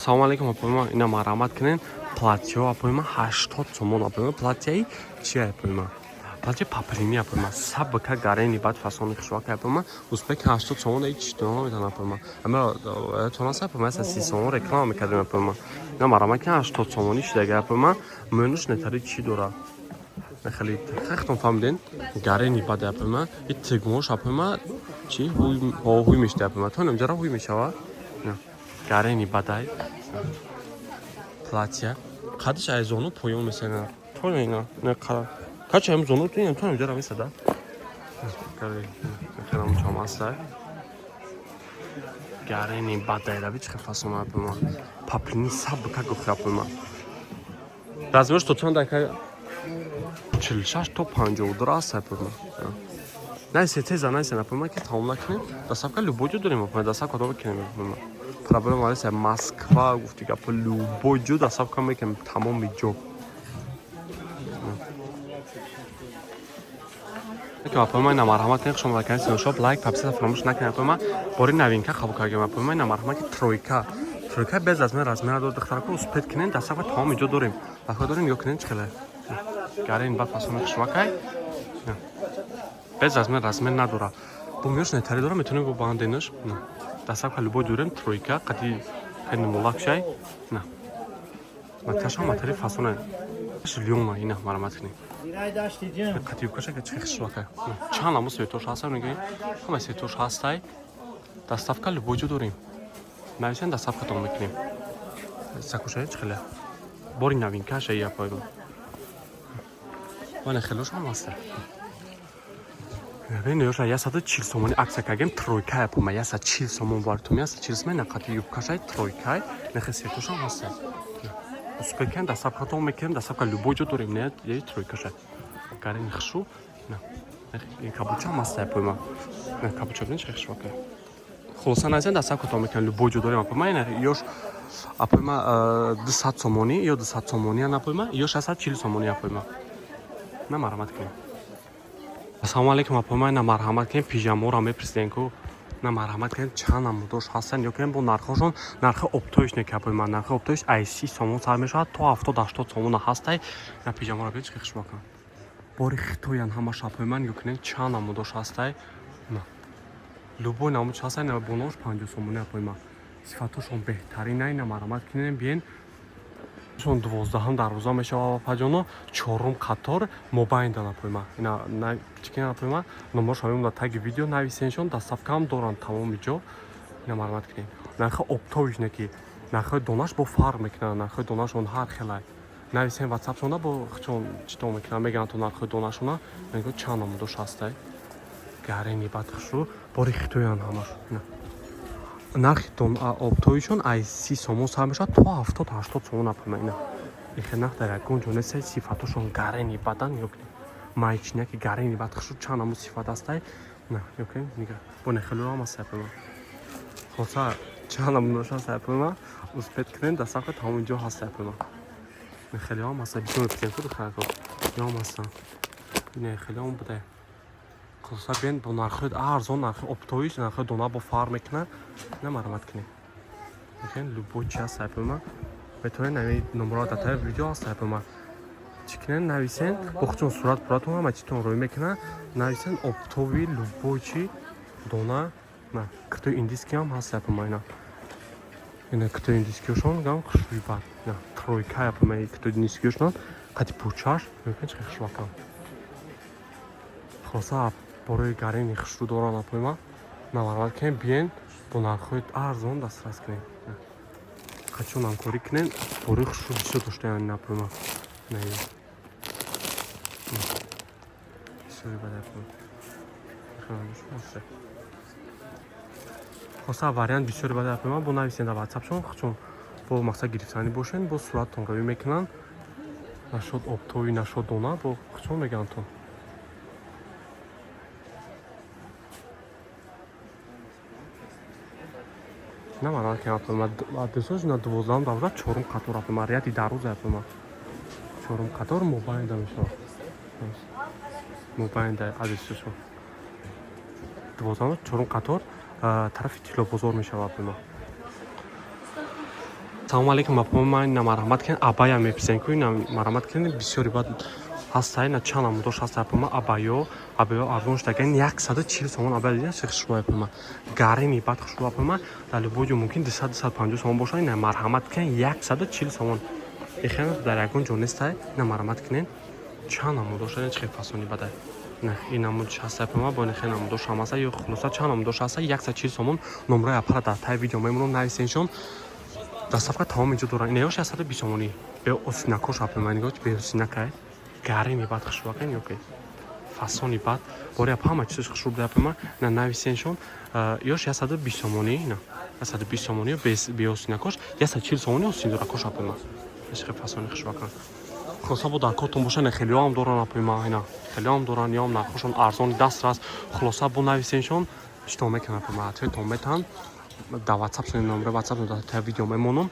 Салом алейкум, апоима, ина марҳамат кунен. Платьё апоима 80 сомон апоима. Платьяи чи апоима? Платья паприни апоима. Сабка гарени бад фасони хушвака апоима. Узбек 80 сомон ай читона метан апоима. Ама тонаса апоима аса 30 сомон реклама мекардем апоима. Ина марҳамат кунен 80 сомони чидага апоима. Менуш нетари чи дора. Нахали хахтон фамден гарени бад апоима. И тигмош апоима чи хуй мешта апоима. То намҷара хуй мешава. Гарени бадай платья қадиш ай зону поён месена то ина не қара кача ам зону тин то намҷара месада гарени хелам чамаса гарени бадай раби чӣ фасона апоима паплини сабка гуфта апоима размерш то чанд дака 46 то 52 аст апоима най сетеза най сена апоима ки тамом накунем дасавка любоҷу дорем апоима дасавка то бикунем апоима проблема аст Москва гуфти гапа любой ҷо дасавка мекунем тамоми ҷо апоима ина марҳамат кунед шумо канали синошоп лайк подписаться фаромӯш накунед апоима бори новинка қабул кардем апоима ина марҳамат ки тройка без размер дор духтарако успед кунен дасавка тамоми ҷо дорем дасавка дорем ё кунен чхеле гарен ба фасони хушвакай без размер надора бо мёш нетари дора метонем бо банденаш дасавка любой дурем тройка қади хени мулакшай на маташа матари фасона шилёна ина марҳамат кунед қади юкаша ки чихи хушвака чанд ламу светош ҳаста нигоҳ ҳама светош ҳастай дасавка любой ҷо дорем нависен дасавка том мекунем сакушай чихеле бори новинкаша я пойма ване хелош ҳам ҳаста бин ёша 140 сомони акция кардем тройка апоима 140 сомон бартум 140 сомон нақати юбкашай тройка нахи светошам ҳаста успекан дасавка том мекунем дасавка любой ҷо дорем не яи тройкаша гарени хишу на ин кабуча ҳаста апоима на кабуча бин чӣ хишвака хулоса назен дасавка том мекунем любой ҷо дорем апоима ина ёш апоима 200 сомони ё 200 сомони апоима ё 640 сомони апоима на марҳамат кунем Ассалому алейкум апоима ина марҳамат кунед пижамора мепрсидем ку на марҳамат кунед чанд намудош ҳастанд ё кунем бо нархошон нархи оптоиш не апоима нархи оптоиш ай 30 сомон сар мешавад то 70-80 сомон ҳастай на пижамора бич хишвака бори хитоян ҳамаш апоима ё кунем чанд намудош ҳастай на любой намуд ҳастай на бонош 50 сомон апоима сифатошон беҳтарина ина марҳамат кунем биен шон 12 дарвоза мешава паҷоно 4 қатор мобайн дан апоима ина на чикен апоима номерш ҳамон да таги видео нависеншон дастафкам доранд тамоми ҷо ина марҳамат кунем нархи оптоиш не ки нархи донаш бо фарқ мекунад нархи донашон ҳар хелай нависен ватсапшона бо чон чито мекунад мегӯянд то нархи донашона мегӯ чанд намудош ҳастай гарени бадхушу бори хитоян ҳамаш нархи оптоишон ай 30 сомон сар мешавад то 70-80 сомон апоима ина ихе нах дар ягон ҷо нестай сифатошон гарени бадан ё кунем майчиня ки гарени бад хушу чанд намуд сифат ҳастай на ё кунем нига бо нехелуро ҳам ҳастай апоима хоса чанд намудош ҳастай апоима успед кунем дасавка тамоми ҷо ҳастай апоима нехелиҳо ҳам ҳастай бисёр меписем ку духарако ё ҳам ҳастан нехелиҳо ҳам будай хоса биен бо нархи арзон нархи оптоиш нархи дона бо фарқ мекунад на марҳамат кунем окей любой чи ҳастай апоима метавонед нами номеро дар таи видео ҳастай апоима чӣ кунен нависен бо худтон сурат пуратон ҳама читон рӯй мекунад нависен оптови любой чи дона на китои индиски ҳам ҳастай апоима ина китои индискиёшон гам хушбибад на тройка апоима китои индискиёшон қади пӯчаш мекен чӣ хушвакам хоса бори гарени хушрӯ доран апоима на марҳамат кунем биен бо нархҳои арзон дастрас кунем қачон ҳамкорӣ кунем бори хушрӯ бисёр доштаям ин апоима хоса вариант бисёри бадай апоима бо нависен дар ватсапшон чун бо мақсад гирифтанӣ бошен бо сураттон равӣ мекунанд нашод оптови нашод дона бо чун мегӯяндтон на марҳамат кунем апоима адресош на 12 дарвоза 4 қатор апоима рияти дароза апоима 4 қатор мобайн да мешавад мобайн да адресошон 12 4 қатор тарафи тиллобозор мешавад апоима Салом алейкум, мапома ина марҳамат кунед, абая меписен ку ина марҳамат кунед, бисёри бад ҳаста ина чанд амудош ҳаста пума абаё арзон штаган 140 сомон абая дидин хушбоя пума гарини бад хушбоя пума дар любой мумкин 250 сомон боша ина марҳамат кунед 140 сомон ихена дар ягон ҷо нестай ина марҳамат кунед чанд амудош ина чӣ фасони бада ина ин амудош ҳаста пума бо ин хена амудош ҳамаса ё хулоса чанд амудош ҳаста 140 сомон номраи апара дар тай видео мемонам нависеншон дастафка тамом инҷо доран ина ёш 120 сомонӣ бе осинакош апима нигоҳ бе осинакай гарини бад хушбоя ёке фасони бад бори ҳама чиз хушб дапима на нависеншон ёш 120 сомонӣ ина 120 сомонӣ бе осинакош 140 сомонӣ осиндуракош апима ишқи фасони хушбоя хулоса бо дар котон боша ина хелиёам доран апима ина хелиёам доран ём нархошон арзони дастрас хулоса бо нависеншон чито мекунад апима то метан да WhatsApp сони номер WhatsApp да та видео мемонам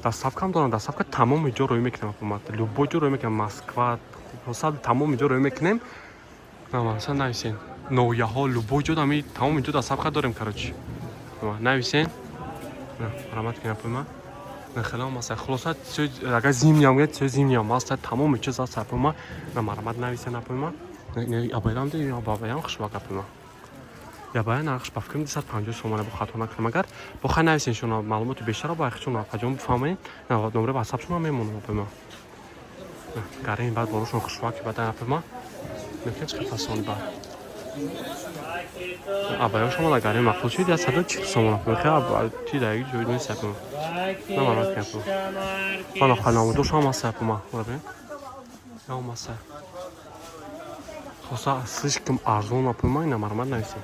доставкам дорам доставка тамоми ҷо рӯй мекунам апима любой ҷо рӯй мекунам Москва хулоса тамоми ҷо рӯй мекунем намаса нависен нояҳо любой ҷо дами тамоми ҷо доставка дорем короче нависен марҳамат кунед апима нахелам маса хулоса агар зимням гет зимням маста тамоми чиз аст апима на марҳамат нависен апима абайам ди абаям хушбак апима ябая нархш ба фикрам 250 сомона бо хато накунам агар бо хай нависен шуна маълумоти бештара ба хичуна фаҷон бифаҳмед номер WhatsApp шуна мемонам апима гарин бад борошон хушбак бада апима нехеч фасон ба абая шума да гарин махсус шуд 140 сомона бихе ти даги ҷой нест апима на марҳамат кунед ана ханам до шума са апима бабин я маса хоса слишком арзон апима ина марҳамат нависен